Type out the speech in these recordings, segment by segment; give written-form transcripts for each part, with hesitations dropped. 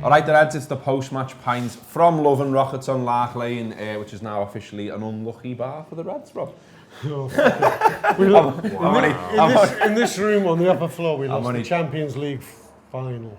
Alright, the Reds, it's the post-match pint from Love and Rockets on Lark Lane, which is now officially an unlucky bar for the Reds, Rob. In this room on the upper floor, we lost the Champions League final.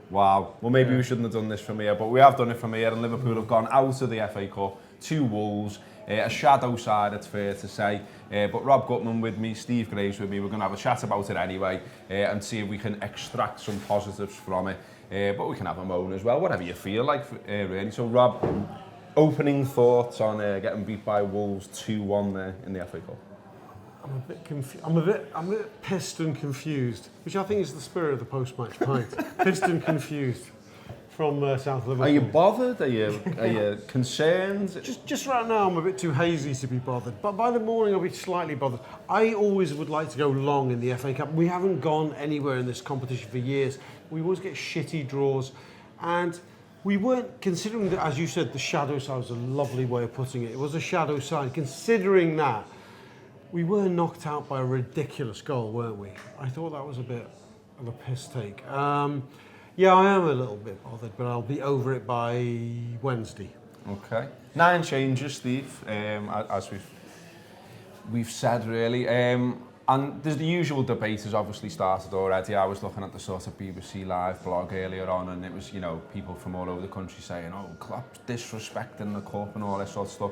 Wow. Well, maybe we shouldn't have done this from here, but we have done it from here, and Liverpool have gone out of the FA Cup to Wolves. A shadow side, it's fair to say. But Rob Gutman with me, Steve Graves with me. We're going to have a chat about it anyway and see if we can extract some positives from it. But we can have a moan as well, whatever you feel like, really. So, Rob, opening thoughts on getting beat by Wolves 2-1 there in the FA Cup? I'm a bit confused. I'm a bit pissed and confused, which I think is the spirit of the post-match pint. Pissed and confused from South Liverpool. Are you bothered? Are you concerned? Just right now, I'm a bit too hazy to be bothered. But by the morning, I'll be slightly bothered. I always would like to go long in the FA Cup. We haven't gone anywhere in this competition for years. We always get shitty draws, and we weren't considering that, as you said, the shadow side was a lovely way of putting it. It was a shadow side. Considering that, we were knocked out by a ridiculous goal, weren't we? I thought that was a bit of a piss take. Yeah, I am a little bit bothered, but I'll be over it by Wednesday. Okay. 9 changes, Steve, as we've said, really. And there's the usual debate has obviously started already. I was looking at the sort of BBC Live blog earlier on, and it was, you know, people from all over the country saying, oh, Klopp's disrespecting the cup and all this sort of stuff.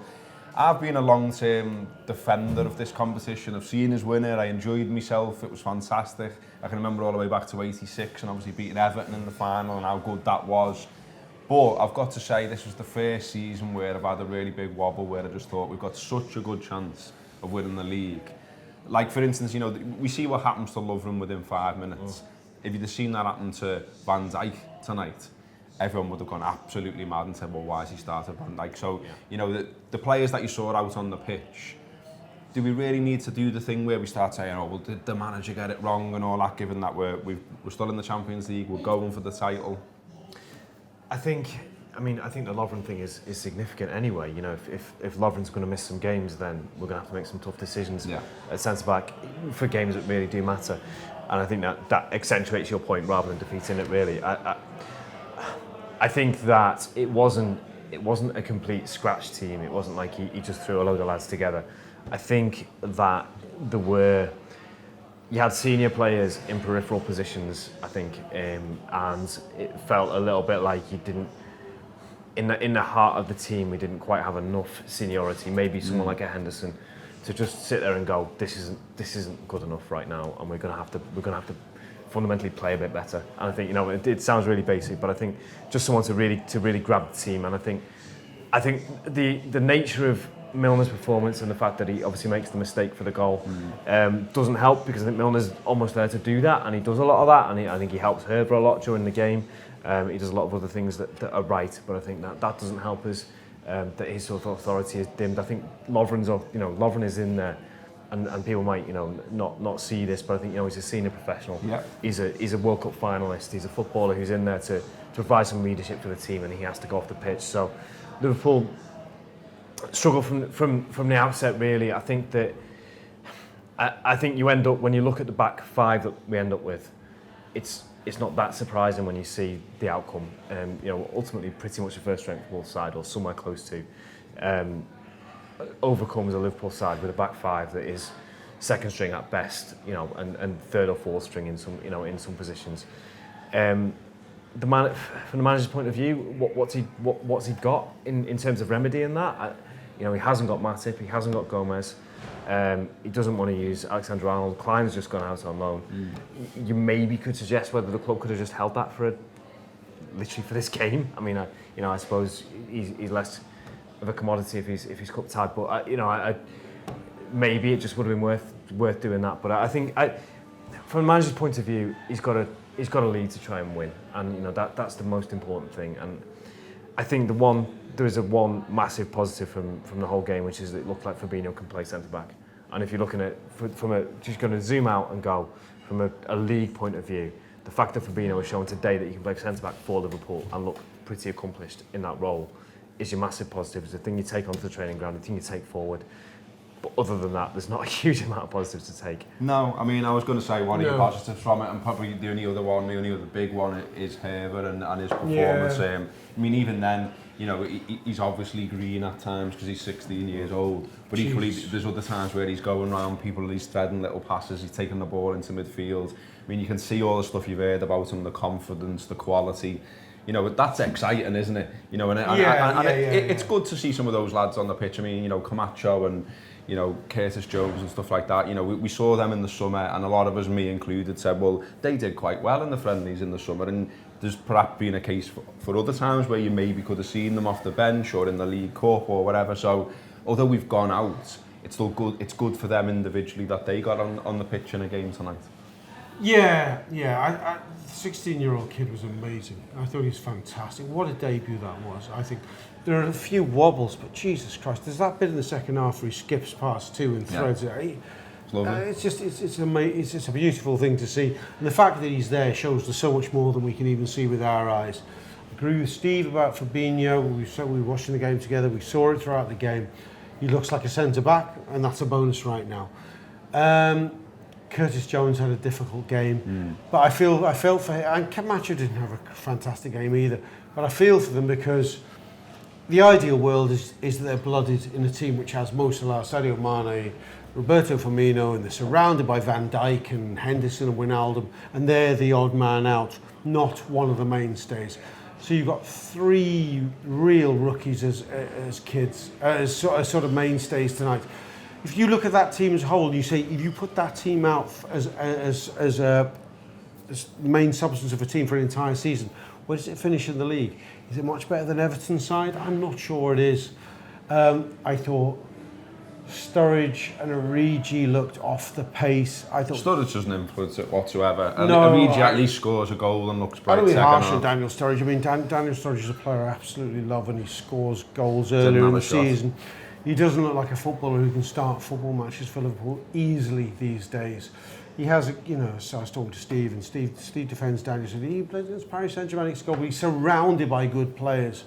I've been a long-term defender of this competition. I've seen us win it. I enjoyed myself. It was fantastic. I can remember all the way back to '86 and obviously beating Everton in the final and how good that was. But I've got to say, this was the first season where I've had a really big wobble, where I just thought we've got such a good chance of winning the league. Like, for instance, you know, we see what happens to Lovren within 5 minutes. If you'd have seen that happen to Van Dijk tonight, everyone would have gone absolutely mad and said, well, why has he started Van Dijk? So, you know, the players that you saw out on the pitch, do we really need to do the thing where we start saying, oh, well, did the manager get it wrong and all that, given that we're still in the Champions League, we're going for the title? I think the Lovren thing is significant anyway. You know, if Lovren's going to miss some games, then we're going to have to make some tough decisions at centre-back for games that really do matter. And I think that accentuates your point rather than defeating it, really. I think that it wasn't a complete scratch team. It wasn't like he just threw a load of lads together. I think that you had senior players in peripheral positions, I think, and it felt a little bit like you didn't, in the heart of the team, we didn't quite have enough seniority. Maybe someone like a Henderson to just sit there and go, this isn't good enough right now, and we're gonna have to fundamentally play a bit better. And I think, you know, it sounds really basic, but I think just someone to really grab the team. And I think the nature of Milner's performance and the fact that he obviously makes the mistake for the goal doesn't help, because I think Milner's almost there to do that, and he does a lot of that, and I think he helps Herber a lot during the game. He does a lot of other things that are right, but I think that doesn't help us. That his sort of authority is dimmed. I think Lovren is in there. And people might, you know, not see this, but I think, you know, he's a senior professional. Yeah. He's a World Cup finalist. He's a footballer who's in there to provide some leadership for the team, and he has to go off the pitch. So Liverpool struggle from the outset, really. I think that I think you end up, when you look at the back five that we end up with, it's not that surprising when you see the outcome. You know, ultimately, pretty much the first strength Wolves side, or somewhere close to. Overcomes a Liverpool side with a back five that is second string at best, you know, and third or fourth string in some positions. From the manager's point of view, what's he got in terms of remedying that? You know, he hasn't got Matip, he hasn't got Gomez. He doesn't want to use Alexander-Arnold. Klein's just gone out on loan. You maybe could suggest whether the club could have just held that literally for this game. I mean, I suppose he's less of a commodity if he's cup tied, but maybe it just would have been worth doing that. But I think from a manager's point of view, he's got a lead to try and win, and you know that's the most important thing. And I think there is one massive positive from the whole game, which is that it looked like Fabinho can play centre back. And if you're looking at just going to zoom out and go from a league point of view, the fact that Fabinho has shown today that he can play centre back for Liverpool and look pretty accomplished in that role is your massive positive. It's the thing you take onto the training ground, the thing you take forward. But other than that, there's not a huge amount of positives to take. No, I mean, I was going to say one of your positives from it, and probably the only other big one is Herbert and his performance. Yeah. I mean, even then, you know, he's obviously green at times because he's 16 years old, but equally there's other times where he's going around people, he's threading little passes, he's taking the ball into midfield. I mean, you can see all the stuff you've heard about him, the confidence, the quality. You know, that's exciting, isn't it? You know, it's good to see some of those lads on the pitch. I mean, you know, Camacho and, you know, Curtis Jones and stuff like that. You know, we saw them in the summer, and a lot of us, me included, said, well, they did quite well in the friendlies in the summer, and there's perhaps been a case for other times where you maybe could have seen them off the bench or in the League Cup or whatever. So, although we've gone out, it's still good. It's good for them individually that they got on the pitch in a game tonight. Yeah. The 16-year-old kid was amazing. I thought he was fantastic. What a debut that was. I think there are a few wobbles, but Jesus Christ, there's that bit in the second half where he skips past two and threads it. It's lovely. It's just a beautiful thing to see. And the fact that he's there shows there's so much more than we can even see with our eyes. I agree with Steve about Fabinho. We were watching the game together. We saw it throughout the game. He looks like a centre-back, and that's a bonus right now. Curtis Jones had a difficult game, but I felt for him, and Camacho didn't have a fantastic game either, but I feel for them because the ideal world is that they're blooded in a team which has Mo Salah, Sadio Mane, Roberto Firmino, and they're surrounded by Van Dijk and Henderson and Wijnaldum, and they're the odd man out, not one of the mainstays. So you've got three real rookies as kids, as sort of mainstays tonight. If you look at that team as a whole, you say if you put that team out as main substance of a team for an entire season, where does it finish in the league? Is it much better than Everton's side? I'm not sure it is. I thought Sturridge and Origi looked off the pace. I thought Sturridge doesn't influence it whatsoever. No, Origi at least scores a goal and looks bright. I don't be second harsh half. on Daniel Sturridge. I mean, Daniel Sturridge is a player I absolutely love, and he scores goals earlier in the season. He doesn't look like a footballer who can start football matches for Liverpool easily these days. He has, you know, so I was talking to Steve, and Steve defends Daniel. Said he plays against Paris Saint-Germain, but he's surrounded by good players.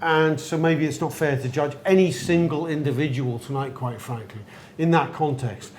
And so maybe it's not fair to judge any single individual tonight, quite frankly. In that context,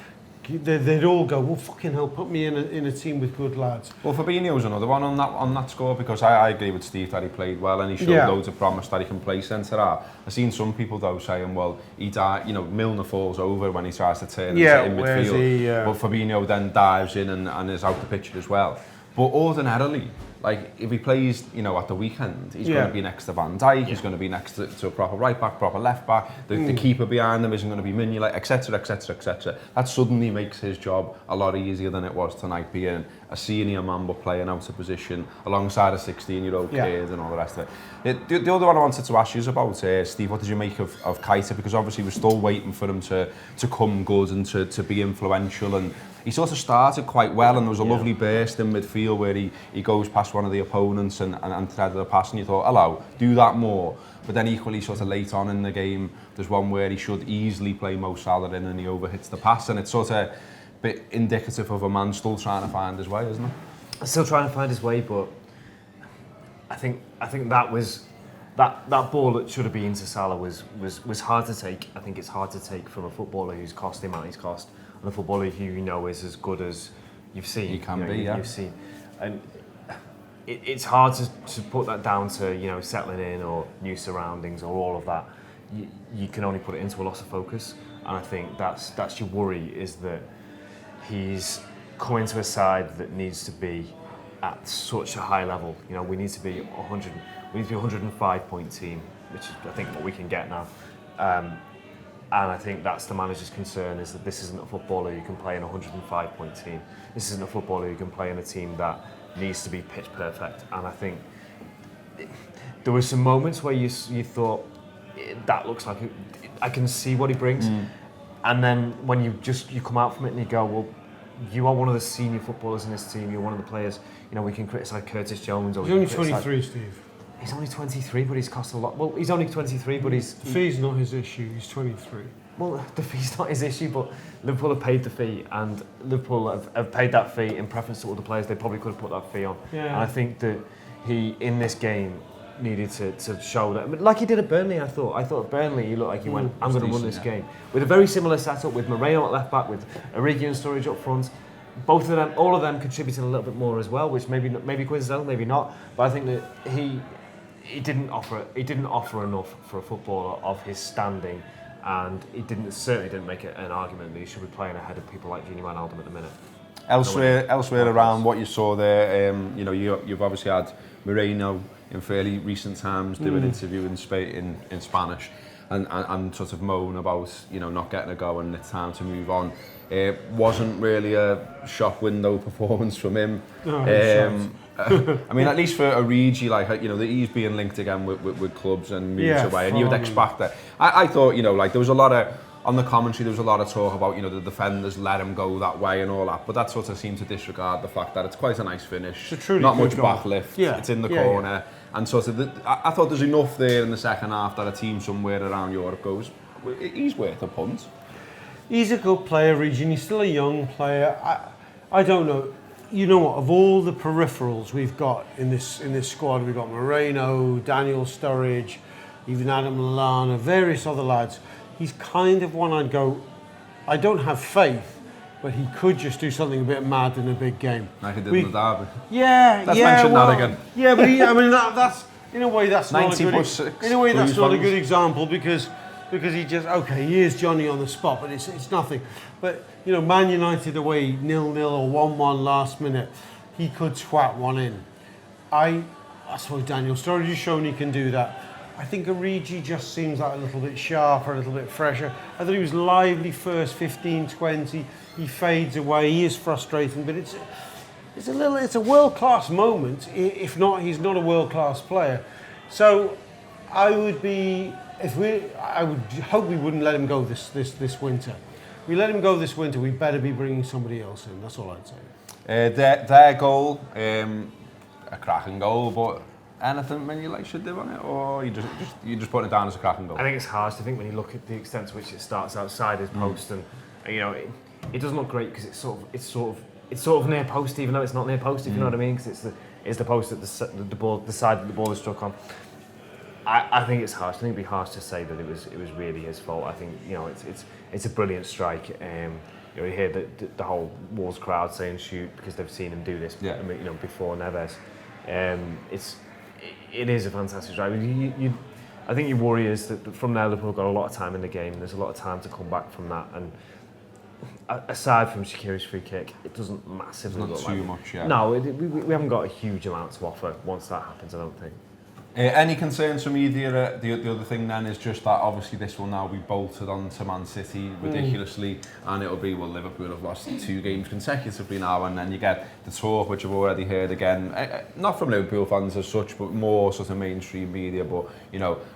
they'd all go, well, fucking hell, put me in a team with good lads. Well, Fabinho's another one on that score, because I agree with Steve that he played well and he showed loads of promise that he can play centre-half. I've seen some people though saying, well, Milner falls over when he tries to turn into in midfield, but Fabinho then dives in and is out the picture as well. But ordinarily, like if he plays, at the weekend, he's going to be next to Van Dijk. He's going to be next to a proper right back, proper left back. The keeper behind them isn't going to be Mignolet, etc., etc., etc. That suddenly makes his job a lot easier than it was tonight, being a senior man but playing out of position alongside a 16-year-old kid and all the rest of it. The other one I wanted to ask you is about Steve. What did you make of Keita? Because obviously we're still waiting for him to come good and to be influential, and he sort of started quite well, and there was a lovely burst in midfield where he goes past one of the opponents and threaded a pass, and you thought, hello, do that more. But then equally sort of late on in the game, there's one where he should easily play Mo Salah in and he overhits the pass, and it's sort of a bit indicative of a man still trying to find his way, isn't it? Still trying to find his way, but I think that was that ball that should have been to Salah was hard to take. I think it's hard to take from a footballer who's cost him out his cost, and a footballer who is as good as you've seen. He can be, You've seen, and it's hard to put that down to settling in or new surroundings or all of that. You can only put it into a loss of focus, and I think that's your worry, is that he's coming to a side that needs to be at such a high level. We need to be 105-point team, which is I think what we can get now. And I think that's the manager's concern, is that this isn't a footballer who can play in a 105-point team. This isn't a footballer who can play in a team that needs to be pitch perfect. And I think there were some moments where you thought, that looks like I can see what he brings. And then when you come out from it and you go, well, you are one of the senior footballers in this team. You're one of the players. We can criticise Curtis Jones. Or he's only 23, Steve. He's only 23, but he's cost a lot. Well, he's only 23, but the fee's not his issue. He's 23. Well, the fee's not his issue, but Liverpool have paid the fee, and Liverpool have paid that fee in preference to other players. They probably could have put that fee on. Yeah. And I think that he, in this game, needed to show that. I mean, like he did at Burnley, I thought at Burnley he looked like he went, I'm going to run this game. With a very similar setup, with Moreno at left back, with Origi and Sturridge up front. Both of them, all of them contributing a little bit more as well, which maybe coincidental, maybe not. But I think that he didn't offer enough for a footballer of his standing, and he certainly didn't make an argument that he should be playing ahead of people like Gini Wijnaldum at the minute. Elsewhere around what you saw there, you've obviously had Moreno in fairly recent times do an interview in Spanish and sort of moan about not getting a go and it's time to move on. It wasn't really a shop window performance from him. I mean, at least for Origi, he's being linked again with clubs and moves away, and you would expect that. I thought, there was a lot of, on the commentary, there was a lot of talk about, the defenders let him go that way and all that, but that sort of seemed to disregard the fact that it's quite a nice finish. It's a truly not much good goal. backlift, it's in the corner, and sort of, I thought there's enough there in the second half that a team somewhere around Europe goes, he's worth a punt. He's a good player, Origi, he's still a young player. I don't know. You know what? Of all the peripherals we've got in this squad, we've got Moreno, Daniel Sturridge, even Adam Lallana, various other lads. He's kind of one I'd go, I don't have faith, but he could just do something a bit mad in a big game. Like he did in the derby. Let's mention that again. Yeah, but that's in a way that's not a good. 90+6. In a way, that's not a good example because he just he is Johnny on the spot, but it's nothing. But Man United away 0-0 or 1-1 last minute, he could swat one in. I suppose Daniel Sturridge has shown he can do that. I think Origi just seems like a little bit sharper, a little bit fresher. I thought he was lively first 15-20. He fades away. He is frustrating, but it's a world-class moment. If not, he's not a world-class player. So I would hope we wouldn't let him go this winter. If we let him go this winter, we better be bringing somebody else in. That's all I'd say. Their goal, a cracking goal, but anything Man should do on it, or you just put it down as a cracking goal? I think it's harsh. I think when you look at the extent to which it starts outside his post, and it doesn't look great because it's sort of near post, even though it's not near post. If you know what I mean, because it's the post that the side that the ball is struck on. I think it's harsh. I think it'd be harsh to say that it was really his fault. I think it's a brilliant strike. You hear the whole Wolves crowd saying shoot because they've seen him do this. Before Neves. It is a fantastic strike. I think your worry is that from there Liverpool got a lot of time in the game. There's a lot of time to come back from that. And aside from Shaqiri's free kick, it doesn't massively look like too much yet. No, we haven't got a huge amount to offer once that happens. I don't think. Any concerns from either? The other thing then is just that obviously this will now be bolted onto Man City ridiculously, and it'll be, Liverpool have lost 2 games consecutively now, and then you get the talk, which I've already heard again, not from Liverpool fans as such, but more sort of mainstream media, but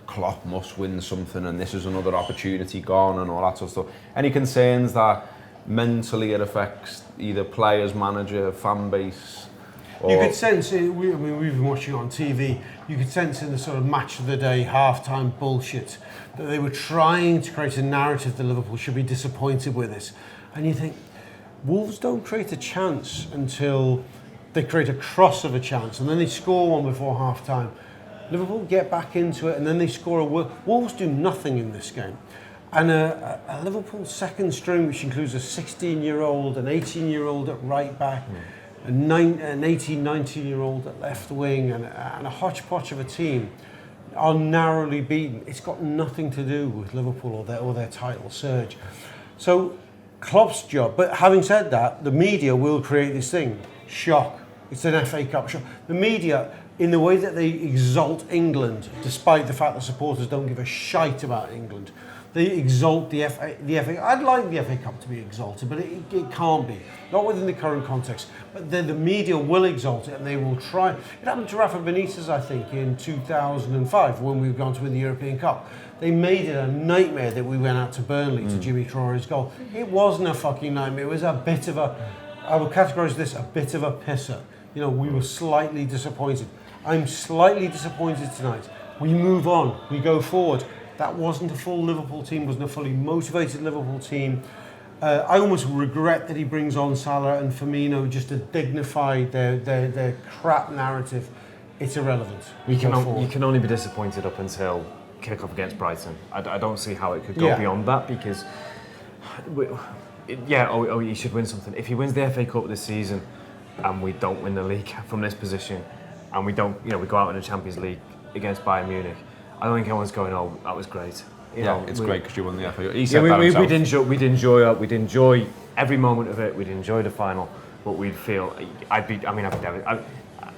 Klopp must win something and this is another opportunity gone and all that sort of stuff. Any concerns that mentally it affects either players, manager, fan base? You could sense it, we've been watching it on TV, you could sense in the sort of match of the day, half-time bullshit, that they were trying to create a narrative that Liverpool should be disappointed with this. And you think, Wolves don't create a chance until they create a cross of a chance, and then they score one before half-time. Liverpool get back into it, and then they score a Wolves do nothing in this game. And a Liverpool second string, which includes a 16-year-old, an 18-year-old at right back, an 18, 19-year-old at left wing, and a hodgepodge of a team are narrowly beaten. It's got nothing to do with Liverpool or their title surge. So Klopp's job, but having said that, the media will create this thing, shock. It's an FA Cup shock. The media, in the way that they exalt England, despite the fact that supporters don't give a shite about England, they exalt the FA. I'd like the FA Cup to be exalted, but it can't be. Not within the current context. But then the media will exalt it, and they will try. It happened to Rafa Benitez, I think, in 2005, when we've gone to win the European Cup. They made it a nightmare that we went out to Burnley to Jimmy Traore's goal. It wasn't a fucking nightmare. It was a bit of I would categorise this a bit of a pisser. We were slightly disappointed. I'm slightly disappointed tonight. We move on. We go forward. That wasn't a full Liverpool team, wasn't a fully motivated Liverpool team. I almost regret that he brings on Salah and Firmino just to dignify their crap narrative. it's irrelevant. You can only be disappointed up until kick-off against Brighton. I don't see how it could go beyond that because, he should win something. If he wins the FA Cup this season and we don't win the league from this position and we don't, we go out in the Champions League against Bayern Munich, I don't think anyone's going, oh, that was great. It's great because you won the FA Cup. He said that himself. We'd enjoy every moment of it. We'd enjoy the final, but we'd feel I'd be devastated.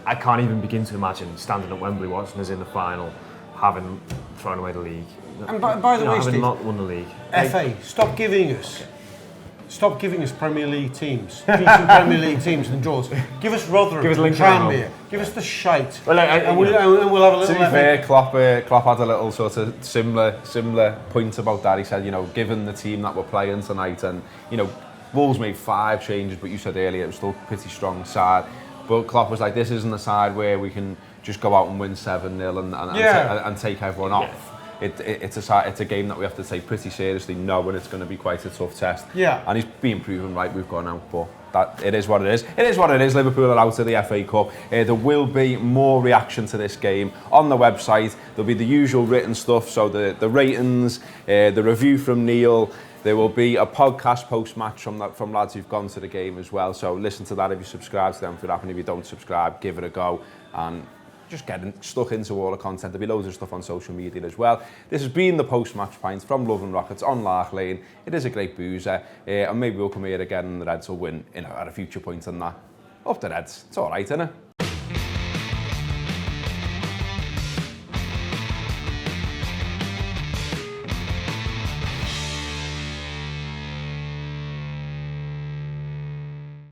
I can't even begin to imagine standing at Wembley watching us in the final, having thrown away the league. And by the way, having Steve, not won the league. FA, stop giving us Premier League teams, decent Premier League teams and draws. Give us Rotherham, give us Tranmere, give us the shite. Well, and we'll have a little. To be fair, Klopp had a little sort of similar point about that. He said, given the team that we're playing tonight, and Wolves made 5 changes, but you said earlier it was still a pretty strong side. But Klopp was like, this isn't a side where we can just go out and win 7-0 and take everyone off. It's a game that we have to take pretty seriously, knowing it's going to be quite a tough test. Yeah. And he's been proven right. We've gone out, but it is what it is. It is what it is. Liverpool are out of the FA Cup. There will be more reaction to this game on the website. There'll be the usual written stuff, so the ratings, the review from Neil. There will be a podcast post-match from lads who've gone to the game as well. So listen to that if you subscribe to them. If you don't subscribe, give it a go. And just getting stuck into all the content. There'll be loads of stuff on social media as well. This has been the post-match pint from Love and Rockets on Lark Lane. It is a great boozer. And maybe we'll come here again and the Reds will win at a future point on that. Up the Reds. It's all right, isn't it?